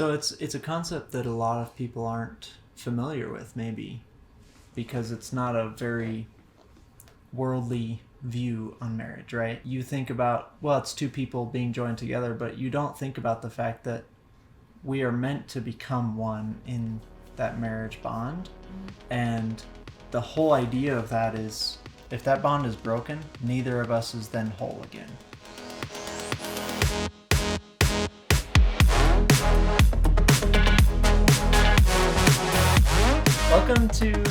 So it's a concept that a lot of people aren't familiar with, maybe, because it's not a very worldly view on marriage, right? You think about, well, it's two people being joined together, but you don't think about the fact that we are meant to become one in that marriage bond. And the whole idea of that is, if that bond is broken, neither of us is then whole again. Welcome to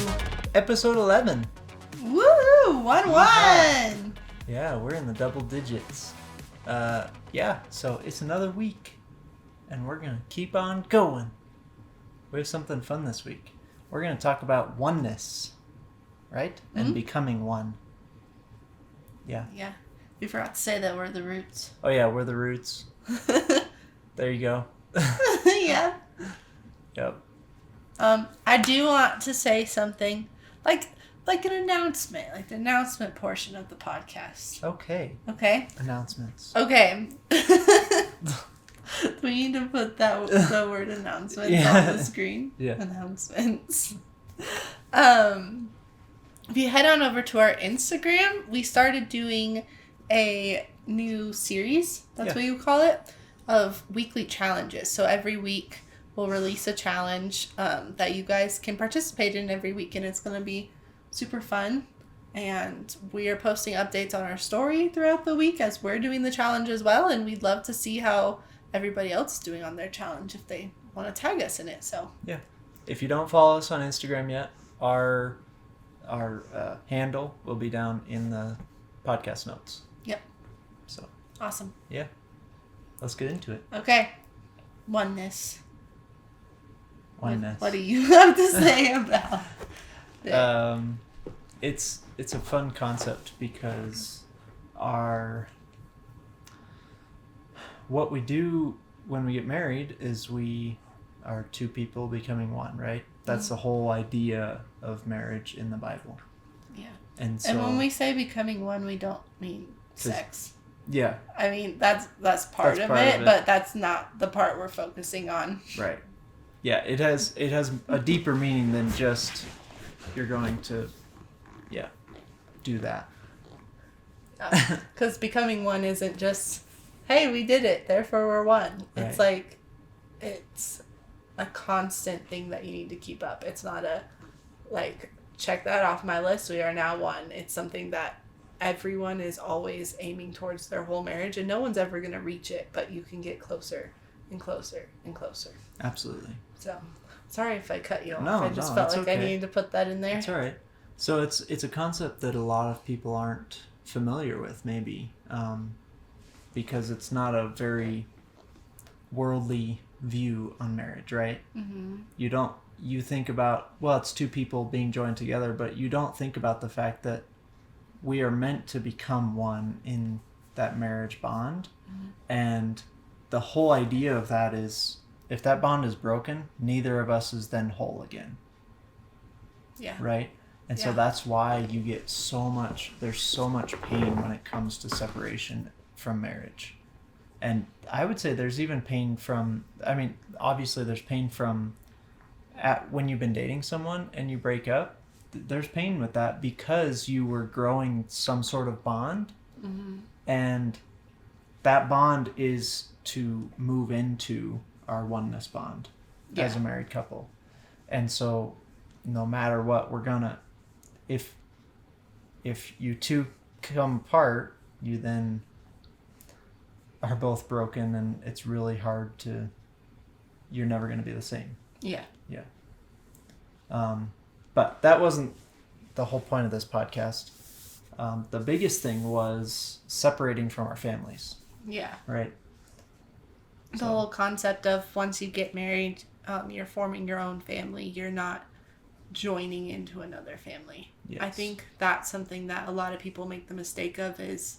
episode 11. Woo! 1-1! Yeah, we're in the double digits. So it's another week, and we're going to keep on going. We have something fun this week. We're going to talk about oneness, right? Mm-hmm. And becoming one. Yeah. Yeah. We forgot to say that we're the roots. Oh, yeah, we're the roots. There you go. Yeah. Yep. I do want to say something, like an announcement, like the announcement portion of the podcast. Okay. Okay? Announcements. Okay. We need to put the word announcements on the screen. Yeah. Announcements. If you head on over to our Instagram, we started doing a new series, that's what you call it, of weekly challenges. So every week we'll release a challenge that you guys can participate in every week, and it's going to be super fun. And we are posting updates on our story throughout the week as we're doing the challenge as well, and we'd love to see how everybody else is doing on their challenge if they want to tag us in it. So yeah, if you don't follow us on Instagram yet, our handle will be down in the podcast notes. Yep. So awesome. Yeah, let's get into it. Okay. Oneness. Oneness. What do you have to say about it? It's a fun concept because what we do when we get married is we are two people becoming one, right? That's the whole idea of marriage in the Bible. Yeah. And when we say becoming one, we don't mean sex. Yeah. I mean, that's part of it, but that's not the part we're focusing on. Right. Yeah, it has a deeper meaning than just you're going to do that. Because becoming one isn't just, hey, we did it, therefore we're one. Right. It's like, it's a constant thing that you need to keep up. It's not a, like, check that off my list, we are now one. It's something that everyone is always aiming towards their whole marriage, and no one's ever going to reach it, but you can get closer and closer and closer. Absolutely. So, sorry if I cut you off. No, I just felt like okay. I needed to put that in there. That's all right. So it's a concept that a lot of people aren't familiar with, maybe, because it's not a very worldly view on marriage, right? Mm-hmm. You think about, well, it's two people being joined together, but you don't think about the fact that we are meant to become one in that marriage bond. Mm-hmm. And the whole idea of that is, if that bond is broken, neither of us is then whole again. Yeah. Right? And so that's why you get there's so much pain when it comes to separation from marriage. And I would say there's even pain obviously there's pain from when you've been dating someone and you break up. There's pain with that because you were growing some sort of bond. Mm-hmm. And that bond is to move into our oneness bond as a married couple. And so no matter what, we're gonna, if you two come apart, you then are both broken, and it's really hard you're never going to be the same. Yeah. Yeah. But that wasn't the whole point of this podcast. The biggest thing was separating from our families. Yeah. Right? The whole concept of once you get married, you're forming your own family. You're not joining into another family. Yes. I think that's something that a lot of people make the mistake of, is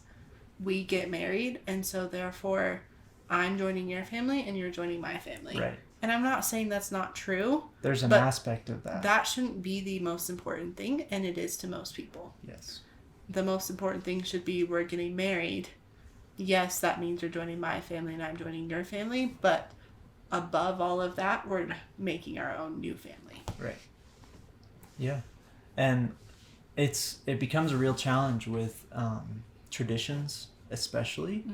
we get married, and so therefore I'm joining your family and you're joining my family. Right. And I'm not saying that's not true. There's an aspect of that. That shouldn't be the most important thing, and it is to most people. Yes. The most important thing should be, we're getting married. Yes, that means you're joining my family and I'm joining your family, but above all of that, we're making our own new family. Right. Yeah. And it becomes a real challenge with traditions, especially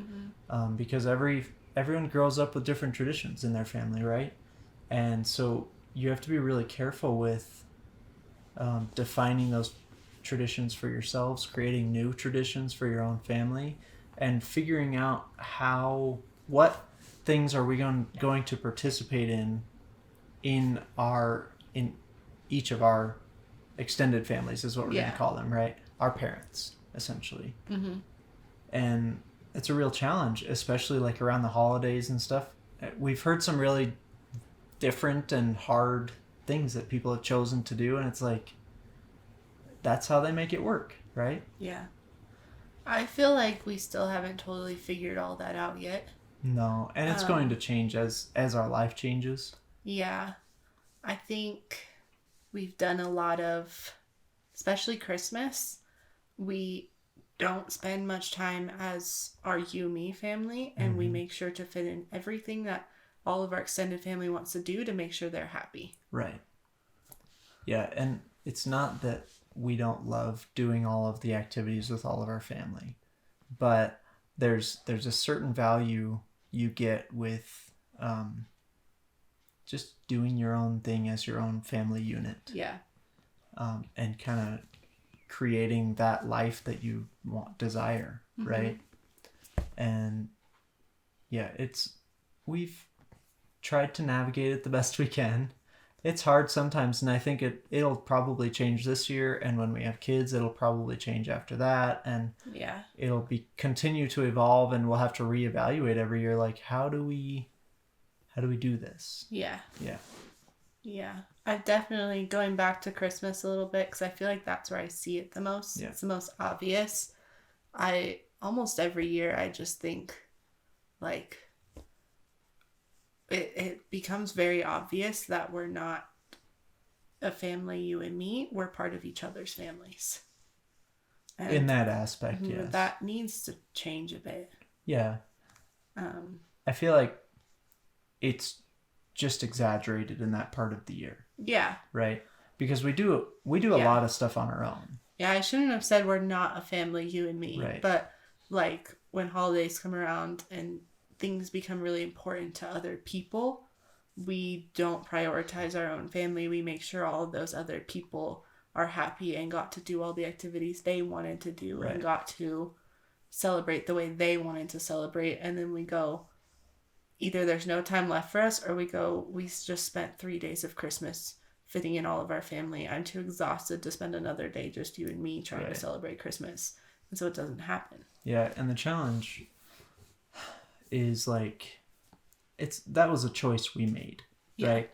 because everyone grows up with different traditions in their family, right? And so you have to be really careful with defining those traditions for yourselves, creating new traditions for your own family, and figuring out what things are we going to participate in each of our extended families is what we're going to call them, right? Our parents, essentially. And it's a real challenge, especially like around the holidays and stuff. We've heard some really different and hard things that people have chosen to do, and it's like, that's how they make it work, right? Yeah. I feel like we still haven't totally figured all that out yet. No, and it's going to change as our life changes. Yeah. I think we've done a lot of, especially Christmas, we don't spend much time as our you, me family, and we make sure to fit in everything that all of our extended family wants to do to make sure they're happy. Right. Yeah, and it's not that we don't love doing all of the activities with all of our family, but there's a certain value you get with just doing your own thing as your own family unit. Yeah. And kind of creating that life that you desire, right? And yeah, we've tried to navigate it the best we can. It's hard sometimes, and I think it'll probably change this year, and when we have kids it'll probably change after that, and it'll continue to evolve, and we'll have to reevaluate every year, like how do we do this? Yeah. I've definitely, going back to Christmas a little bit, because I feel like that's where I see it the most. It's the most obvious. I almost every year I just think like it becomes very obvious that we're not a family, you and me. We're part of each other's families. And in that aspect, yes. That needs to change a bit. Yeah. I feel like it's just exaggerated in that part of the year. Yeah. Right? Because we do a lot of stuff on our own. Yeah, I shouldn't have said we're not a family, you and me. Right. But like when holidays come around and things become really important to other people, we don't prioritize our own family. We make sure all of those other people are happy and got to do all the activities they wanted to do and got to celebrate the way they wanted to celebrate. And then we go, either there's no time left for us, or we just spent 3 days of Christmas fitting in all of our family. I'm too exhausted to spend another day just you and me trying to celebrate Christmas. And so it doesn't happen. Yeah, and the challenge is like, that was a choice we made, right?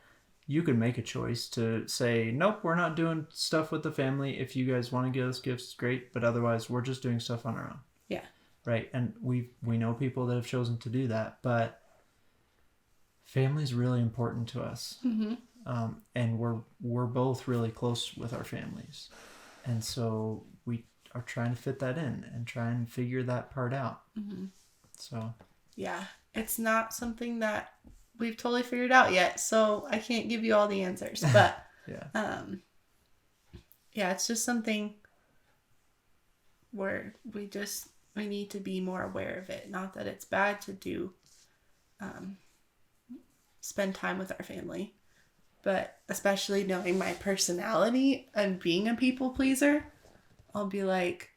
You could make a choice to say, nope, we're not doing stuff with the family. If you guys want to give us gifts, great. But otherwise, we're just doing stuff on our own. Yeah. Right? And we know people that have chosen to do that. But family is really important to us. And we're both really close with our families. And so we are trying to fit that in and try and figure that part out. So... yeah, it's not something that we've totally figured out yet, so I can't give you all the answers. But it's just something where we need to be more aware of it. Not that it's bad to do, spend time with our family, but especially knowing my personality and being a people pleaser, I'll be like,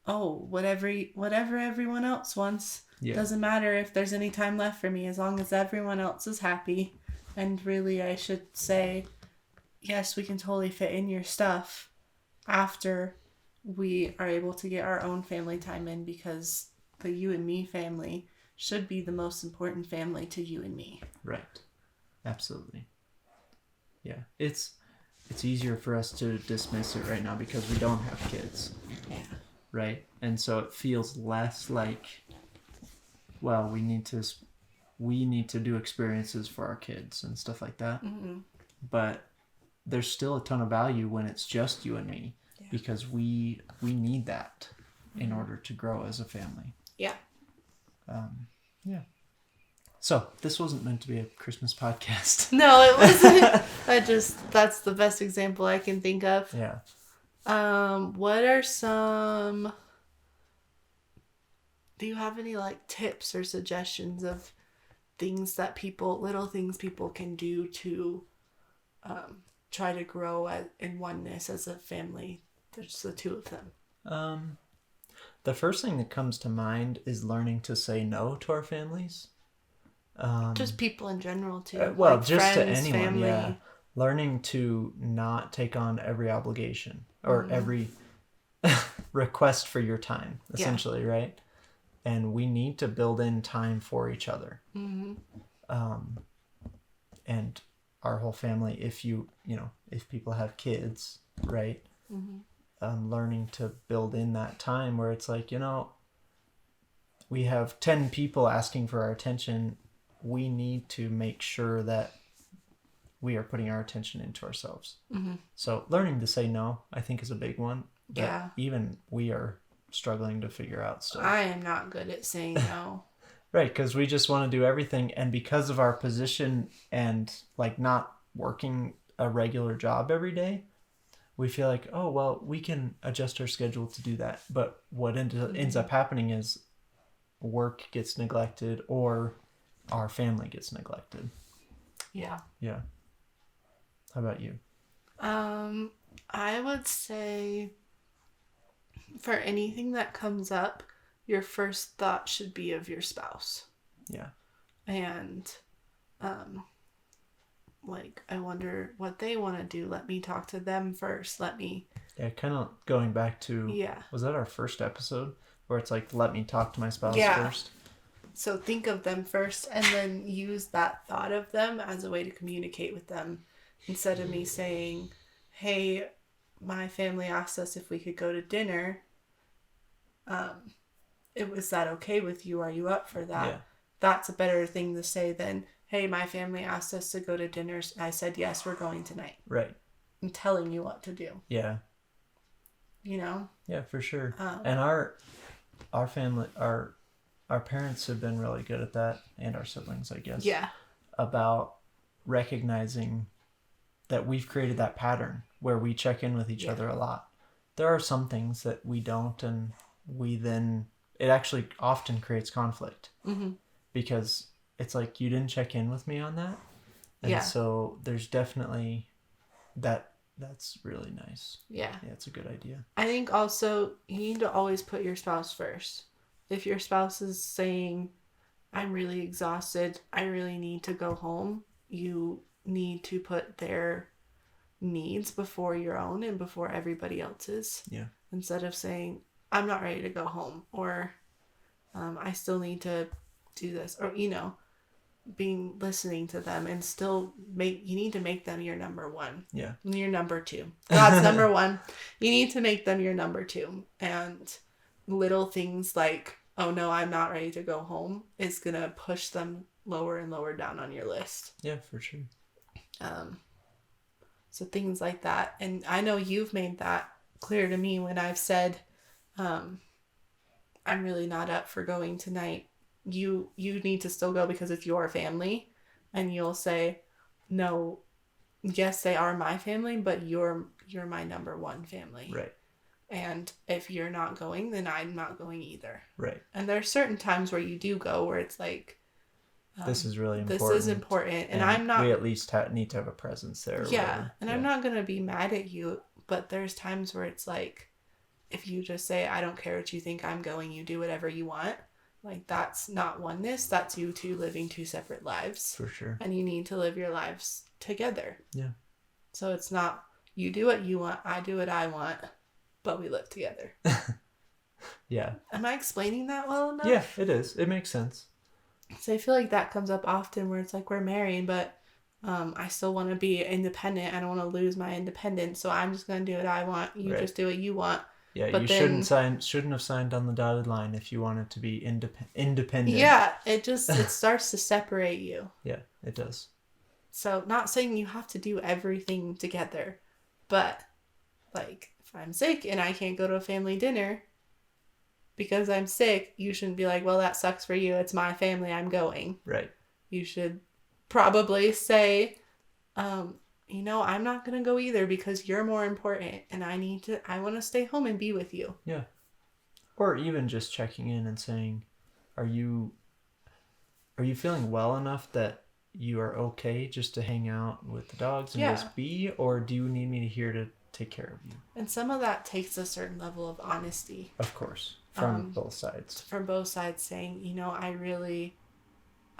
oh, whatever everyone else wants. Yeah. Doesn't matter if there's any time left for me, as long as everyone else is happy. And really, I should say, yes, we can totally fit in your stuff after we are able to get our own family time in, because the you and me family should be the most important family to you and me. Right. Absolutely. Yeah. It's easier for us to dismiss it right now because we don't have kids. Yeah. Right? And so it feels less like, well, we need to do experiences for our kids and stuff like that. But there's still a ton of value when it's just you and me, because we need that in order to grow as a family. Yeah. So this wasn't meant to be a Christmas podcast. No, it wasn't. That's the best example I can think of. Yeah. What are some... Do you have any like tips or suggestions of little things people can do to try to grow in oneness as a family? There's the two of them. The first thing that comes to mind is learning to say no to our families. Just people in general too. Well, like just friends, to anyone, family. yeah. Learning to not take on every obligation or every request for your time, essentially, right? And we need to build in time for each other. Mm-hmm. And our whole family, if people have kids, right? Mm-hmm. Learning to build in that time where it's like, we have 10 people asking for our attention. We need to make sure that we are putting our attention into ourselves. Mm-hmm. So learning to say no, I think, is a big one. That even we are struggling to figure out stuff. I am not good at saying no. Right, because we just want to do everything. And because of our position and like not working a regular job every day, we feel like, oh, well, we can adjust our schedule to do that. But what ends up happening is work gets neglected or our family gets neglected. Yeah. Yeah. How about you? I would say for anything that comes up, your first thought should be of your spouse. Yeah. And, I wonder what they want to do. Let me talk to them first. Yeah, kind of going back to, was that our first episode? Where it's like, let me talk to my spouse first? So think of them first and then use that thought of them as a way to communicate with them. Instead of me saying, hey, my family asked us if we could go to dinner. Was that okay with you? Are you up for that? Yeah. That's a better thing to say than, hey, my family asked us to go to dinner. I said, yes, we're going tonight. Right. I'm telling you what to do. Yeah. Yeah, for sure. And our family, our parents have been really good at that, and our siblings, I guess. Yeah. About recognizing that we've created that pattern where we check in with each other a lot. There are some things that we don't, and it actually often creates conflict. Mm-hmm. Because it's like, you didn't check in with me on that. And so there's definitely that's really nice. Yeah. Yeah, it's a good idea. I think also you need to always put your spouse first. If your spouse is saying, I'm really exhausted, I really need to go home, you need to put their needs before your own and before everybody else's. Yeah. Instead of saying, I'm not ready to go home, or I still need to do this, or listening to them, and still you need to make them your number one. Yeah. Your number two. God's number one. You need to make them your number two. And little things like, oh no, I'm not ready to go home, is gonna push them lower and lower down on your list. Yeah, for sure. So things like that. And I know you've made that clear to me when I've said, I'm really not up for going tonight. You need to still go because it's your family. And you'll say, no, yes, they are my family, but you're my number one family. Right. And if you're not going, then I'm not going either. Right. And there are certain times where you do go where it's like, this is really important. This is important. And I'm not... We at least need to have a presence there. Yeah. And I'm not going to be mad at you, but there's times where it's like, if you just say, I don't care what you think, I'm going, you do whatever you want. Like, that's not oneness. That's you two living two separate lives. For sure. And you need to live your lives together. Yeah. So it's not, you do what you want, I do what I want, but we live together. Yeah. Am I explaining that well enough? Yeah, it is. It makes sense. So I feel like that comes up often where it's like, we're married, but I still want to be independent. I don't want to lose my independence. So I'm just going to do what I want. You just do what you want. Yeah, but you shouldn't have signed on the dotted line if you wanted to be independent. Yeah, it starts to separate you. Yeah, it does. So not saying you have to do everything together, but like, if I'm sick and I can't go to a family dinner because I'm sick, you shouldn't be like, well, that sucks for you. It's my family. I'm going. Right. you should probably say, I'm not going to go either because you're more important and I want to stay home and be with you. Yeah. Or even just checking in and saying, are you feeling well enough that you are okay just to hang out with the dogs and just be, or do you need me here to take care of you? And some of that takes a certain level of honesty. Of course. From both sides. From both sides saying,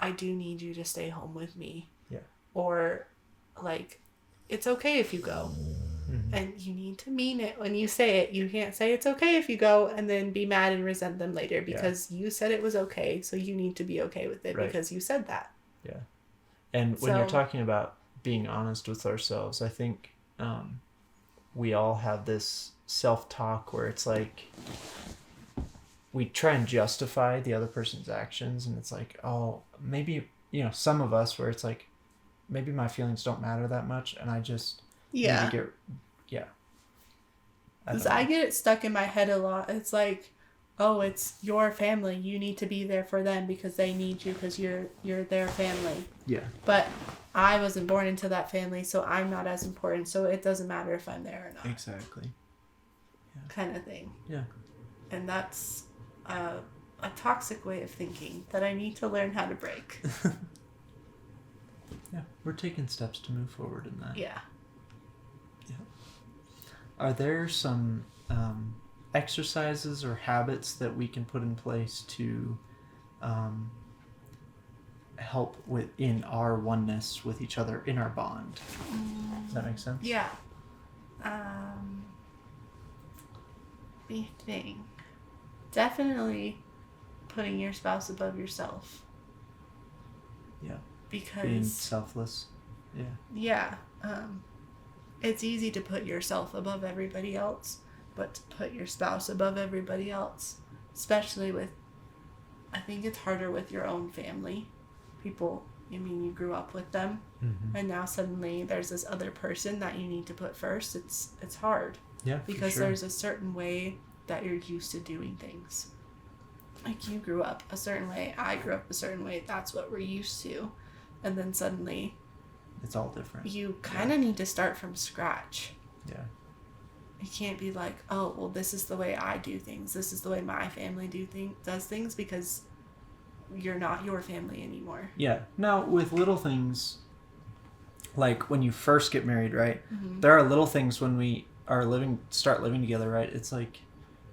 I do need you to stay home with me. Yeah. Or like, it's okay if you go. Mm-hmm. And you need to mean it when you say it. You can't say it's okay if you go and then be mad and resent them later because you said it was okay. So you need to be okay with it because you said that. Yeah. And when you're talking about being honest with ourselves, I think we all have this self-talk where it's like we try and justify the other person's actions, and it's like, oh, maybe, some of us where it's like, maybe my feelings don't matter that much, and I just need to get, Because I get it stuck in my head a lot. It's like, oh, it's your family. You need to be there for them because they need you because you're their family. Yeah. But I wasn't born into that family, so I'm not as important, so it doesn't matter if I'm there or not. Exactly. Yeah. Kind of thing. Yeah. And that's a toxic way of thinking that I need to learn how to break. Yeah. We're taking steps to move forward in that. Yeah. Yeah. Are there some exercises or habits that we can put in place to help in our oneness with each other, in our bond? Does that make sense? Yeah. Thing. Definitely putting your spouse above yourself. Yeah. Because being selfless. Yeah. Yeah. It's easy to put yourself above everybody else, but to put your spouse above everybody else, especially I think it's harder with your own family. People, you grew up with them, and now suddenly there's this other person that you need to put first. It's hard. Yeah, because there's a certain way that you're used to doing things. Like you grew up a certain way, I grew up a certain way. That's what we're used to, and then suddenly, it's all different. You kind of need to start from scratch. Yeah. You can't be like, oh, well, this is the way I do things. This is the way my family does things, because you're not your family anymore. Yeah. Now, with little things, like when you first get married, right? Mm-hmm. There are little things when we start living together, right? It's like,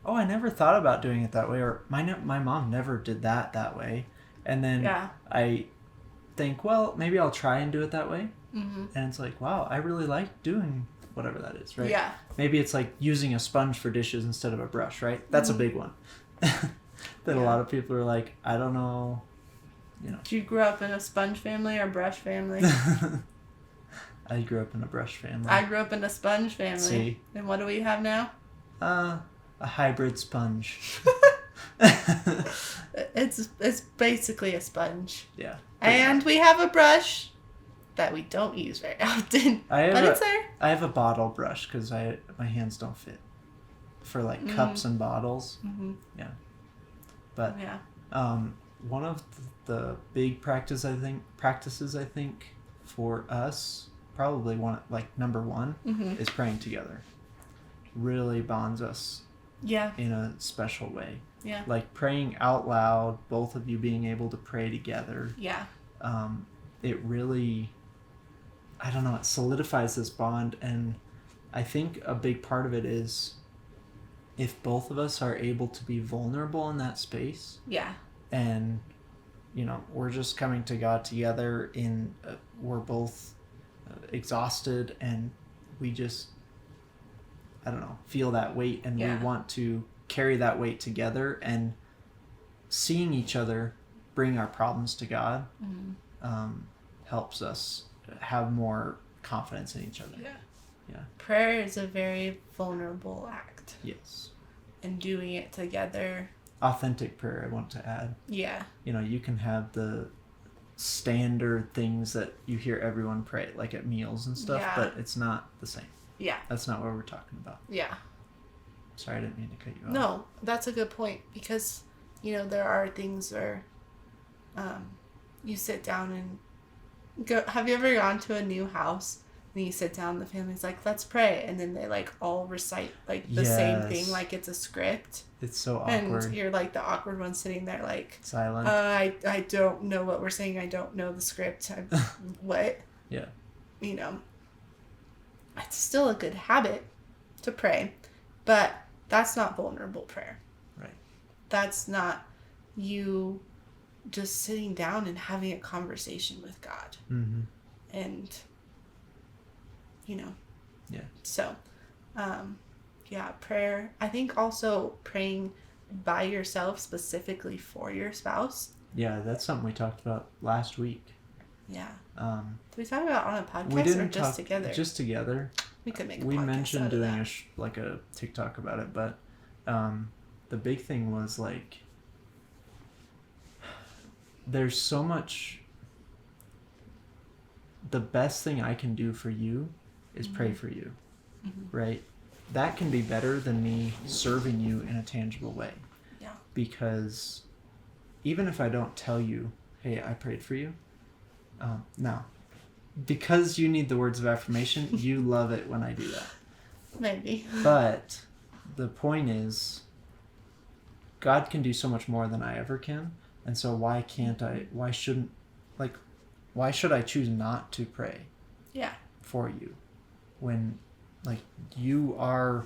oh, I never thought about doing it that way, or my mom never did that way. And then I think, well, maybe I'll try and do it that way. Mm-hmm. And it's like, wow, I really like doing whatever that is, right? Yeah. Maybe it's like using a sponge for dishes instead of a brush, right? That's a big one. That a lot of people are like, I don't know, Did you grow up in a sponge family or brush family? I grew up in a brush family. I grew up in a sponge family. See? And what do we have now? A hybrid sponge. It's basically a sponge. Yeah. And we have a brush that we don't use very often. But it's there. I have a bottle brush because my hands don't fit for like cups and bottles. Mm-hmm. Yeah. But one of the big practices I think for us, probably number one, is praying together. Really bonds us. Yeah. In a special way. Yeah. Like praying out loud, both of you being able to pray together. Yeah. It really, I don't know, it solidifies this bond, and I think a big part of it is if both of us are able to be vulnerable in that space. Yeah. And we're just coming to God together we're both exhausted, and we just, I don't know, feel that weight, and we want to carry that weight together, and seeing each other bring our problems to God helps us have more confidence in each other. Yeah. Yeah. Prayer is a very vulnerable act. Yes. And doing it together. Authentic prayer, I want to add. Yeah. You can have the standard things that you hear everyone pray, like at meals and stuff, but it's not the same. Yeah. That's not what we're talking about. Yeah. Sorry, I didn't mean to cut you off. No, that's a good point, because, there are things where you sit down and go. Have you ever gone to a new house and you sit down, the family's like, let's pray, and then they like all recite like the same thing like it's a script. It's so awkward. And you're like the awkward one sitting there like silent. I don't know what we're saying. I don't know the script. What? Yeah. You know, it's still a good habit to pray, but that's not vulnerable prayer. Right. That's not you just sitting down and having a conversation with God. Mm-hmm. And, you know. Yeah. So, yeah, prayer. I think also praying by yourself, specifically for your spouse. Yeah, that's something we talked about last week. Yeah. Did we talk about it on a podcast we didn't or just together? Just together. We could make a we podcast mentioned out of doing that. a TikTok about it, but the big thing was like there's so much. The best thing I can do for you is pray for you, right? That can be better than me serving you in a tangible way. Yeah. Because even if I don't tell you, hey, I prayed for you, now, because you need the words of affirmation, you love it when I do that. Maybe. But the point is, God can do so much more than I ever can. And so why should I choose not to pray Yeah. for you when, like, you are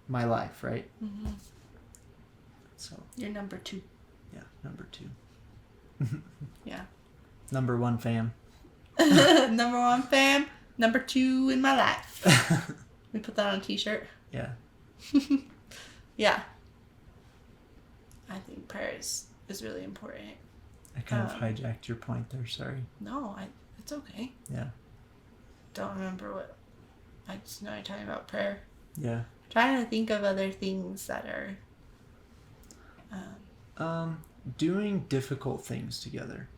my life, right? Mm-hmm. So. You're number 2. Yeah, number 2. Yeah. Number 1 fam. Number 1 fam. Number 2 in my life. We put that on a t-shirt. Yeah. Yeah. I think prayer is really important. I kind of hijacked your point there, sorry. No, it's okay. Yeah. Don't remember what. I just know you're talking about prayer. Yeah. Trying to think of other things that are. Doing difficult things together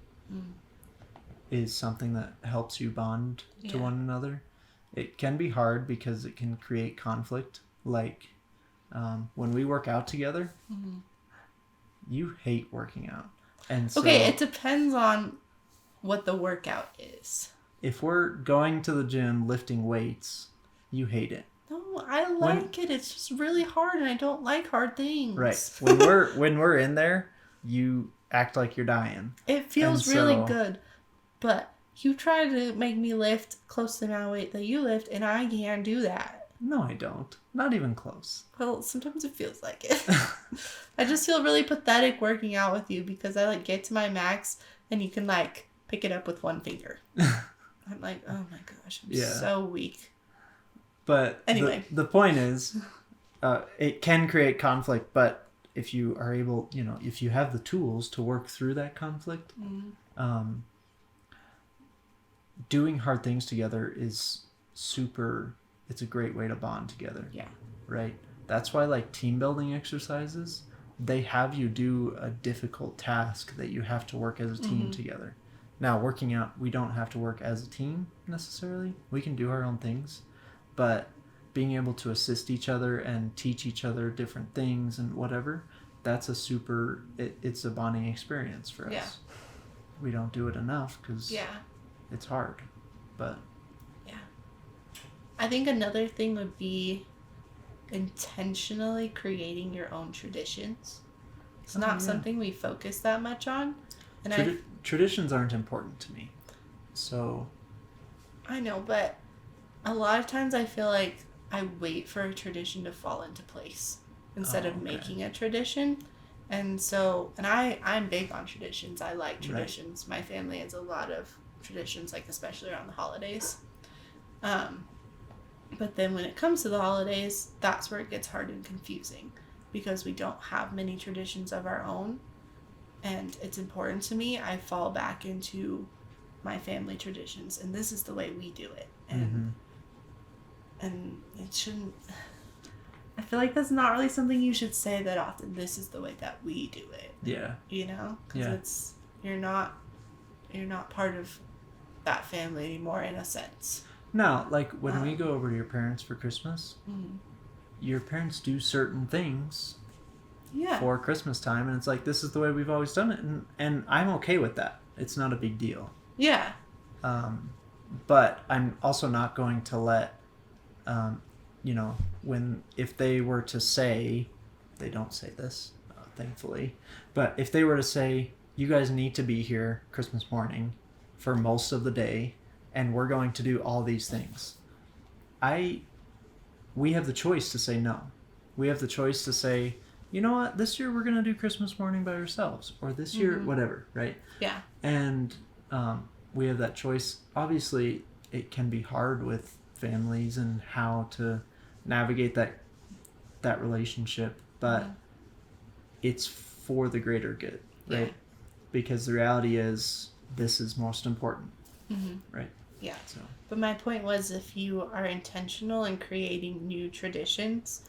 is something that helps you bond to one another. It can be hard because it can create conflict. Like when we work out together, you hate working out. And so, okay, it depends on what the workout is. If we're going to the gym lifting weights, you hate it. No, I like it. It's just really hard, and I don't like hard things. Right. When we're in there, you act like you're dying. It feels really good, but you try to make me lift close to the amount of weight that you lift, and I can't do that. No, I don't. Not even close. Well, sometimes it feels like it. I just feel really pathetic working out with you because I like get to my max, and you can like pick it up with one finger. I'm like, oh my gosh, I'm so weak. But anyway, the point is, it can create conflict, but if you are able, if you have the tools to work through that conflict, doing hard things together is it's a great way to bond together. Yeah. Right? That's why like team building exercises, they have you do a difficult task that you have to work as a team together. Now, working out, we don't have to work as a team necessarily. We can do our own things. But being able to assist each other and teach each other different things and whatever, that's it's a bonding experience for us. Yeah. We don't do it enough because it's hard. But yeah. I think another thing would be intentionally creating your own traditions. It's not something we focus that much on. And traditions aren't important to me. So I know, but a lot of times I feel like I wait for a tradition to fall into place instead of making a tradition. And so, and I'm big on traditions. I like traditions. Right. My family has a lot of traditions, like especially around the holidays. But then when it comes to the holidays, that's where it gets hard and confusing because we don't have many traditions of our own. And it's important to me. I fall back into my family traditions, and this is the way we do it. And it shouldn't. I feel like that's not really something you should say that often. This is the way that we do it. Yeah. Because you're not part of that family anymore in a sense. No, like when we go over to your parents for Christmas, your parents do certain things for Christmas time, and it's like, this is the way we've always done it, and I'm okay with that. It's not a big deal. Yeah. But I'm also not going to let, if they were to say, they don't say this, thankfully, but if they were to say, you guys need to be here Christmas morning for most of the day, and we're going to do all these things, we have the choice to say no. We have the choice to say, you know what, this year we're going to do Christmas morning by ourselves, or this year, whatever, right? Yeah. And we have that choice. Obviously, it can be hard with families and how to navigate that relationship, but it's for the greater good, right? Yeah. Because the reality is, this is most important, right? Yeah. So. But my point was, if you are intentional in creating new traditions,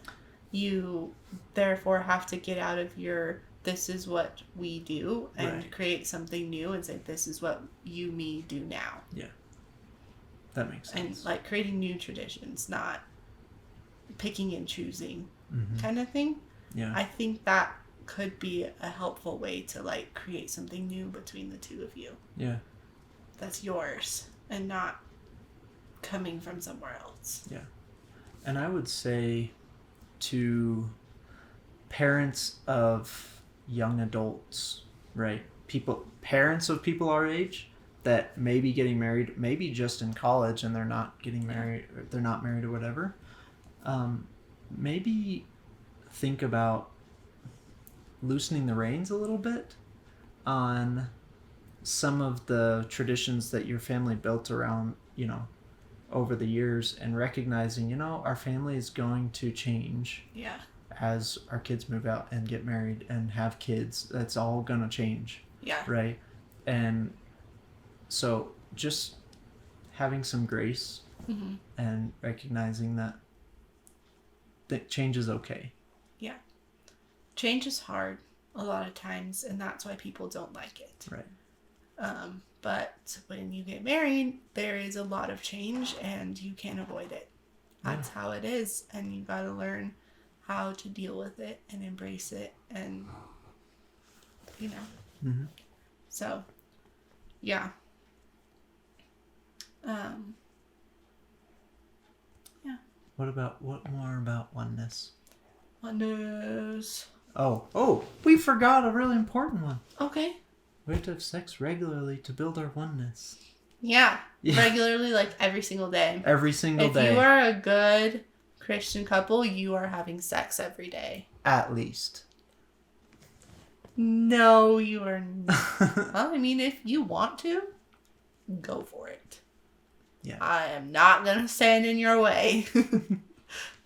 you therefore have to get out of your this is what we do and create something new and say this is what me do now. Yeah. That makes sense. And like creating new traditions, not picking and choosing kind of thing. Yeah. I think that could be a helpful way to like create something new between the two of you. Yeah. That's yours and not coming from somewhere else. Yeah. And I would say to parents of young adults, right? Parents of people our age that may be getting married, maybe just in college and they're not getting married, or they're not married or whatever. Maybe think about loosening the reins a little bit on some of the traditions that your family built around, over the years, and recognizing, our family is going to change. Yeah. As our kids move out and get married and have kids, that's all gonna change. Yeah. Right? And so just having some grace and recognizing that change is okay. Yeah. Change is hard a lot of times, and that's why people don't like it. Right. But when you get married, there is a lot of change and you can't avoid it. That's how it is, and you gotta learn how to deal with it and embrace it, and so yeah. What more about oneness? Oneness. Oh, we forgot a really important one. Okay. We have to have sex regularly to build our oneness. Yeah. Regularly, like every single day. Every single day. If you are a good Christian couple, you are having sex every day. At least. No, you are not. Well, I mean, if you want to, go for it. Yeah. I am not going to stand in your way.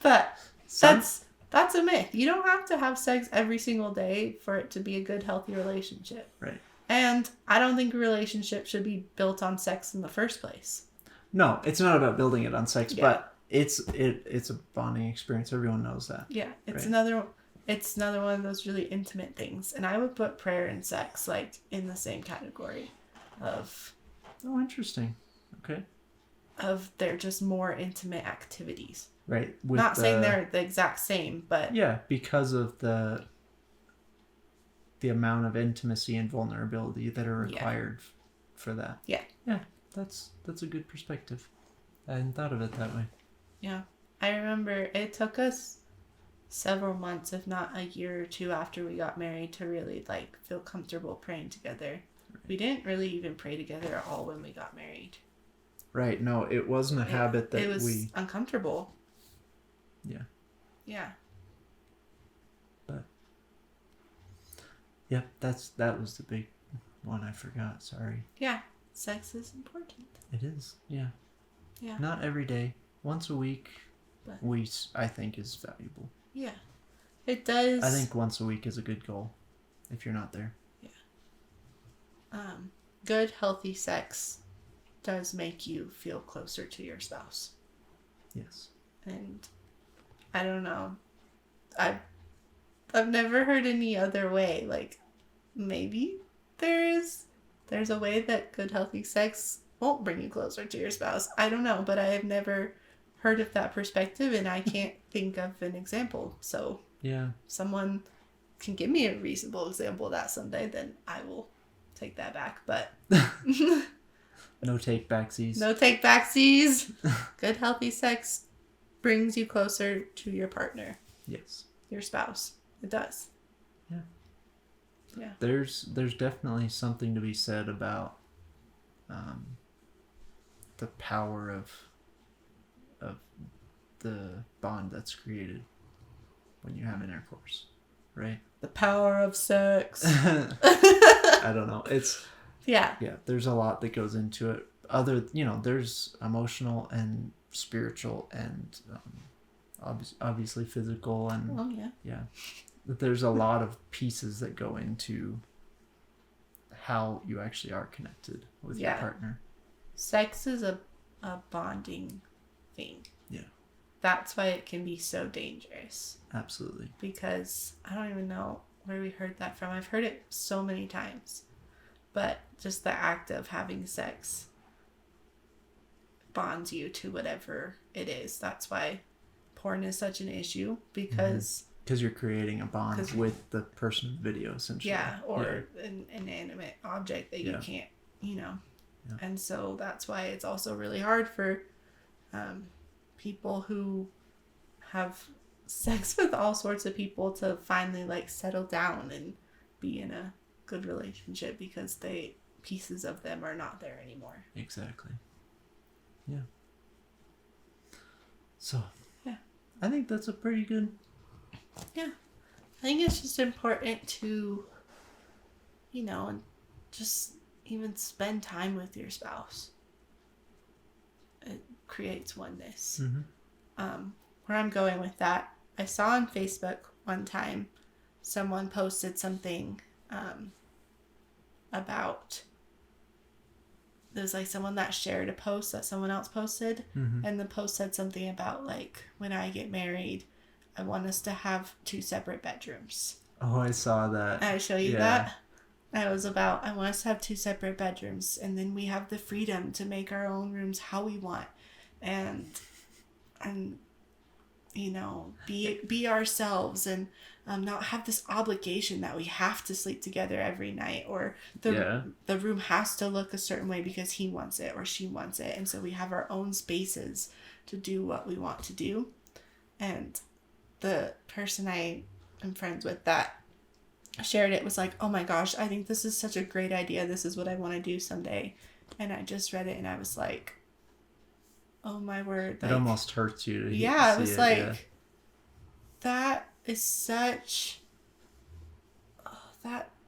But that's a myth. You don't have to have sex every single day for it to be a good, healthy relationship. Right. And I don't think a relationship should be built on sex in the first place. No, it's not about building it on sex, but it's a bonding experience. Everyone knows that. Yeah, it's another one of those really intimate things, and I would put prayer and sex like in the same category of. Oh, interesting. Okay. Of they're just more intimate activities. Right. Not saying they're the exact same, but yeah, because of the amount of intimacy and vulnerability that are required for that. Yeah. Yeah, that's a good perspective. I hadn't thought of it that way. Yeah. I remember it took us several months, if not a year or two after we got married, to really like feel comfortable praying together. Right. We didn't really even pray together at all when we got married. Right. No, it wasn't a habit that it was uncomfortable. Yeah. Yeah. But yeah, that was the big one I forgot. Sorry. Yeah. Sex is important. It is. Yeah. Yeah. Not every day. Once a week. But I think is valuable. Yeah. It does. I think once a week is a good goal if you're not there. Yeah. Good, healthy sex does make you feel closer to your spouse. Yes. And I don't know. I've never heard any other way. Like, maybe there's a way that good, healthy sex won't bring you closer to your spouse. I don't know, but I have never heard of that perspective, and I can't think of an example. So, yeah, someone can give me a reasonable example of that someday, then I will take that back, but No take backsies. no take backsies. Good healthy sex brings you closer to your partner. Yes. Your spouse. It does. Yeah. Yeah. There's definitely something to be said about the power of the bond that's created when you have intercourse, right? The power of sex. I don't know. It's yeah. There's a lot that goes into it. There's emotional and spiritual and obviously physical and Oh yeah. yeah. There's a lot of pieces that go into how you actually are connected with your partner. Sex is a bonding thing. Yeah. That's why it can be so dangerous. Absolutely. Because I don't even know where we heard that from. I've heard it so many times. But just the act of having sex bonds you to whatever it is. That's why porn is such an issue, because you're creating a bond with the person in the video, essentially. Yeah, or an inanimate object that you can't, Yeah. And so that's why it's also really hard for people who have sex with all sorts of people to finally settle down and be in a good relationship, because pieces of them are not there anymore. Exactly. Yeah. So, I think that's a pretty good... Yeah. I think it's just important to, just even spend time with your spouse. It creates oneness. Mm-hmm. Where I'm going with that, I saw on Facebook one time someone posted something about... There was someone that shared a post that someone else posted, and the post said something about when I get married, I want us to have 2 separate bedrooms. Oh, I saw that. I show you that. It was about, I want us to have 2 separate bedrooms, and then we have the freedom to make our own rooms how we want, and be ourselves, and not have this obligation that we have to sleep together every night, or the room has to look a certain way because he wants it or she wants it, and so we have our own spaces to do what we want to do. And the person I am friends with that shared it was like, oh my gosh, I think this is such a great idea. This is what I want to do someday. And I just read it and I was like, oh my word. It almost hurts you to it was that is such...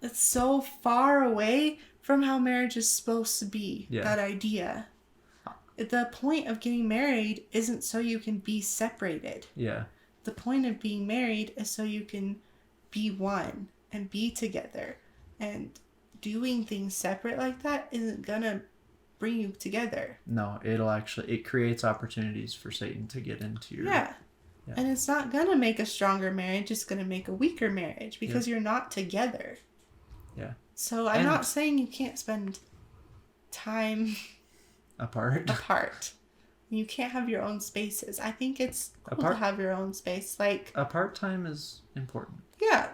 it's so far away from how marriage is supposed to be. That idea. The point of getting married isn't so you can be separated. Yeah. The point of being married is so you can be one and be together. And doing things separate like that isn't gonna bring you together. No, it creates opportunities for Satan to get into your... Yeah. And it's not gonna make a stronger marriage, it's gonna make a weaker marriage, because you're not together. Yeah. So I'm not saying you can't spend time apart. You can't have your own spaces. I think it's cool to have your own space. Apart time is important. Yeah.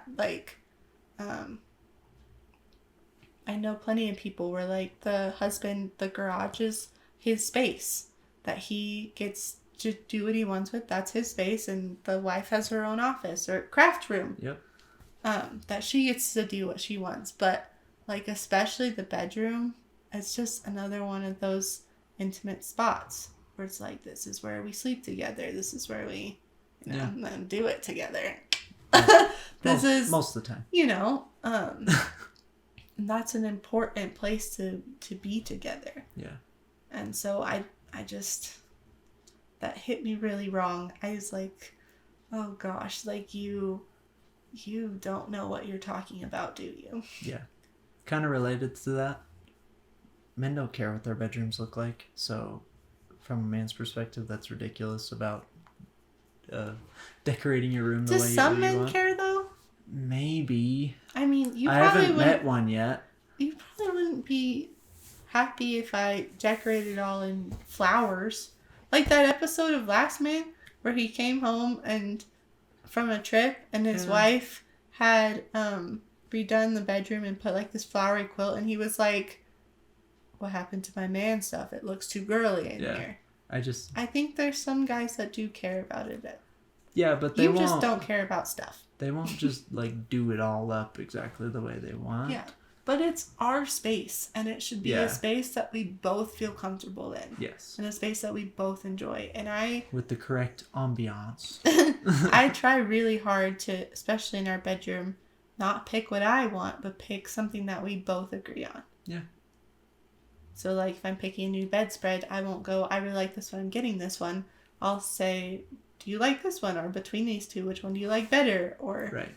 I know plenty of people where the husband, the garage is his space that he gets to do what he wants with. That's his space. And the wife has her own office or craft room. Yep. That she gets to do what she wants. But especially the bedroom, it's just another one of those intimate spots where it's this is where we sleep together. This is where we do it together. Most of the time. And that's an important place to be together. Yeah. And so I just, that hit me really wrong. I was like, oh gosh, you don't know what you're talking about, do you? Yeah. Kind of related to that. Men don't care what their bedrooms look like. So from a man's perspective, that's ridiculous about decorating your room the way you want. Do some men care though? Maybe. I mean, I haven't met one yet. You probably wouldn't be happy if I decorated it all in flowers. Like that episode of Last Man where he came home and from a trip and his wife had redone the bedroom and put like this flowery quilt, and he was like, what happened to my man stuff? It looks too girly in here. I think there's some guys that do care about it. Yeah, but they won't. You just don't care about stuff. They won't just like do it all up exactly the way they want. Yeah. But it's our space, and it should be a space that we both feel comfortable in. Yes. And a space that we both enjoy. And with the correct ambiance. I try really hard to, especially in our bedroom, not pick what I want, but pick something that we both agree on. Yeah. So, like, if I'm picking a new bedspread, I won't go, I really like this one, I'm getting this one. I'll say, do you like this one? Or between these two, which one do you like better? Or... Right.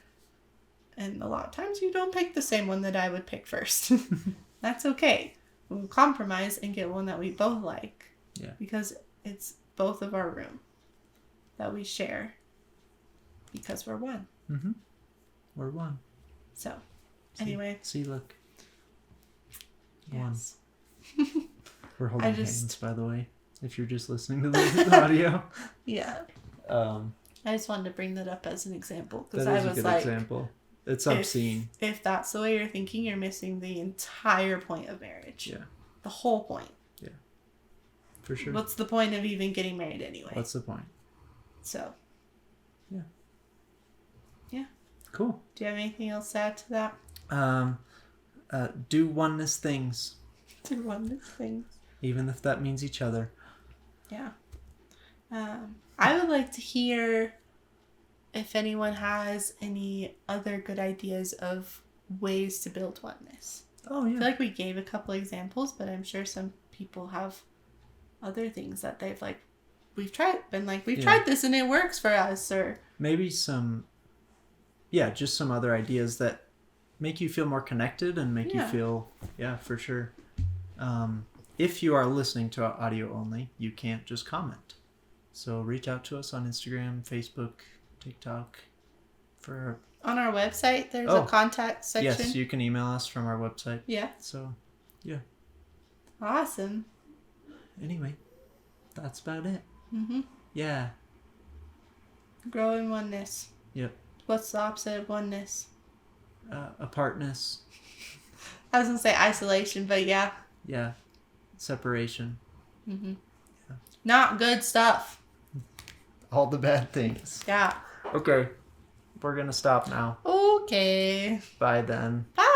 And a lot of times you don't pick the same one that I would pick first. That's okay. We'll compromise and get one that we both like. Yeah. Because it's both of our room that we share. Because we're one. Mm-hmm. We're one. So, anyway. See, look. Yes. One. We're holding hands, by the way, if you're just listening to the audio. Yeah. I just wanted to bring that up as an example. Because I was a good example. It's obscene. If that's the way you're thinking, you're missing the entire point of marriage. Yeah. The whole point. Yeah. For sure. What's the point of even getting married anyway? What's the point? So. Yeah. Yeah. Cool. Do you have anything else to add to that? Do oneness things. Do oneness things. Even if that means each other. Yeah. I would like to hear if anyone has any other good ideas of ways to build oneness. Oh, yeah. I feel like we gave a couple examples, but I'm sure some people have other things that they've we've tried this and it works for us, or maybe just some other ideas that make you feel more connected and make you feel, for sure. If you are listening to audio only, you can't just comment. So reach out to us on Instagram, Facebook, TikTok. On our website, there's a contact section. Yes, you can email us from our website. Yeah. So, yeah. Awesome. Anyway, that's about it. Mm-hmm. Yeah. Grow in oneness. Yep. What's the opposite of oneness? Apartness. I was going to say isolation, but yeah. Yeah. Separation. Mm-hmm. Yeah. Not good stuff. All the bad things. Yeah. Okay. We're going to stop now. Okay. Bye then. Bye.